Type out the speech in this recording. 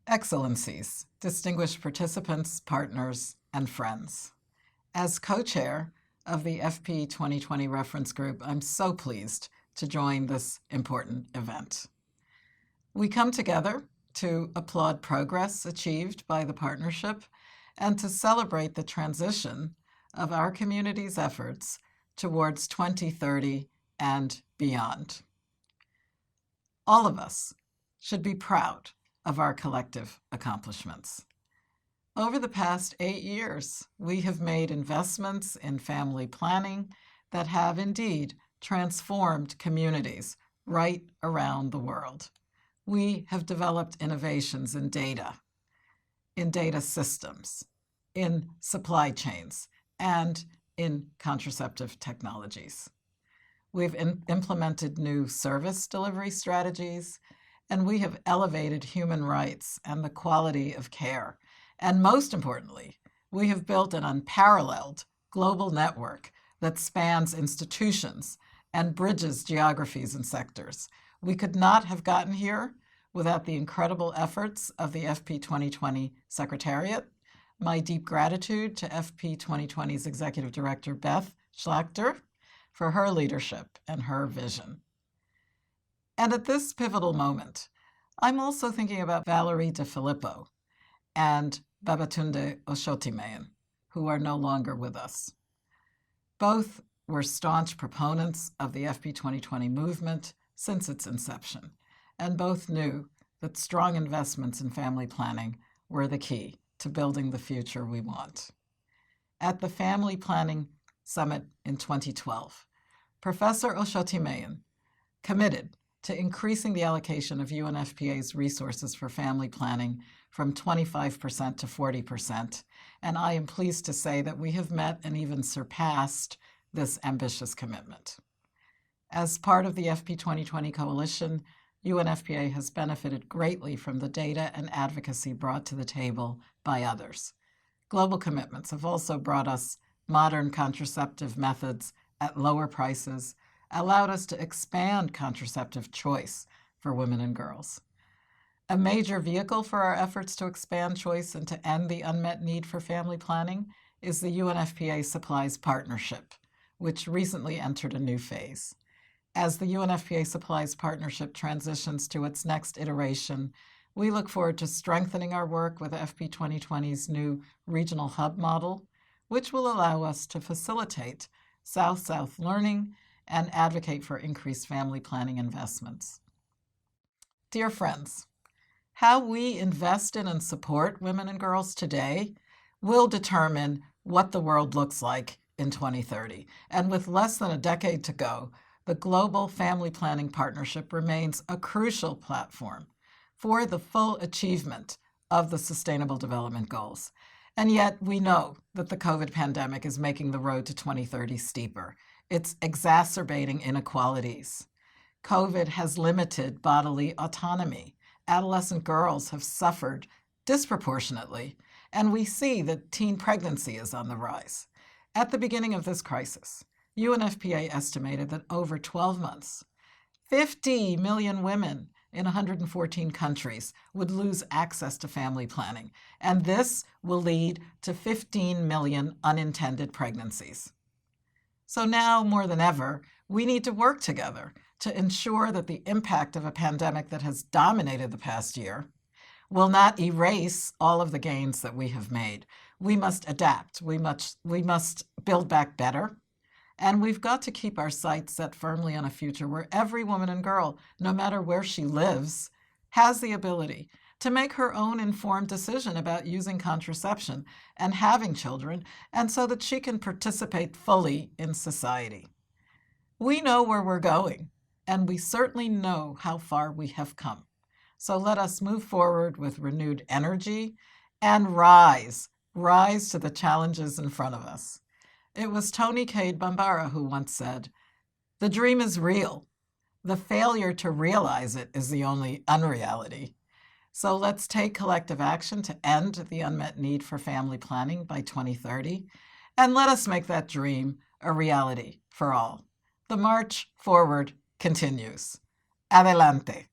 Excellencies, distinguished participants, partners, and friends. As co-chair of the FP 2020 Reference Group, I'm so pleased to join this important event. We come together to applaud progress achieved by the partnership and to celebrate the transition of our community's efforts towards 2030 and beyond. All of us should be proud of our collective accomplishments. Over the past 8 years, we have made investments in family planning that have indeed transformed communities right around the world. We have developed innovations in data systems, in supply chains, and in contraceptive technologies. We've implemented new service delivery strategies, and we have elevated human rights and the quality of care. And most importantly, we have built an unparalleled global network that spans institutions and bridges geographies and sectors. We could not have gotten here without the incredible efforts of the FP 2020 Secretariat. My deep gratitude to FP 2020's Executive Director, Beth Schlachter, for her leadership and her vision. And at this pivotal moment, I'm also thinking about Valerie De Filippo and Babatunde Oshotimehin, who are no longer with us. Both were staunch proponents of the FP 2020 movement since its inception, and both knew that strong investments in family planning were the key to building the future we want. At the Family Planning Summit in 2012, Professor Oshotimehin committed to increasing the allocation of UNFPA's resources for family planning from 25% to 40%, and I am pleased to say that we have met and even surpassed this ambitious commitment. As part of the FP 2020 coalition, UNFPA has benefited greatly from the data and advocacy brought to the table by others. Global commitments have also brought us modern contraceptive methods at lower prices, allowed us to expand contraceptive choice for women and girls. A major vehicle for our efforts to expand choice and to end the unmet need for family planning is the UNFPA Supplies partnership, which recently entered a new phase. As the UNFPA Supplies partnership transitions to its next iteration, we look forward to strengthening our work with FP 2020's new regional hub model, which will allow us to facilitate South-South learning and advocate for increased family planning investments. Dear friends, how we invest in and support women and girls today will determine what the world looks like in 2030. And with less than a decade to go, the Global Family Planning Partnership remains a crucial platform for the full achievement of the Sustainable Development Goals. And yet we know that the COVID pandemic is making the road to 2030 steeper. It's exacerbating inequalities. COVID has limited bodily autonomy. Adolescent girls have suffered disproportionately, and we see that teen pregnancy is on the rise. At the beginning of this crisis, UNFPA estimated that over 12 months, 50 million women in 114 countries would lose access to family planning, and this will lead to 15 million unintended pregnancies. So now, more than ever, we need to work together to ensure that the impact of a pandemic that has dominated the past year will not erase all of the gains that we have made. We must adapt. We must build back better. And we've got to keep our sights set firmly on a future where every woman and girl, no matter where she lives, has the ability to make her own informed decision about using contraception and having children, and so that she can participate fully in society. We know where we're going, and we certainly know how far we have come. So let us move forward with renewed energy and rise to the challenges in front of us. It was Tony Cade Bambara who once said, "The dream is real. The failure to realize it is the only unreality." So let's take collective action to end the unmet need for family planning by 2030, and let us make that dream a reality for all. The march forward continues. Adelante.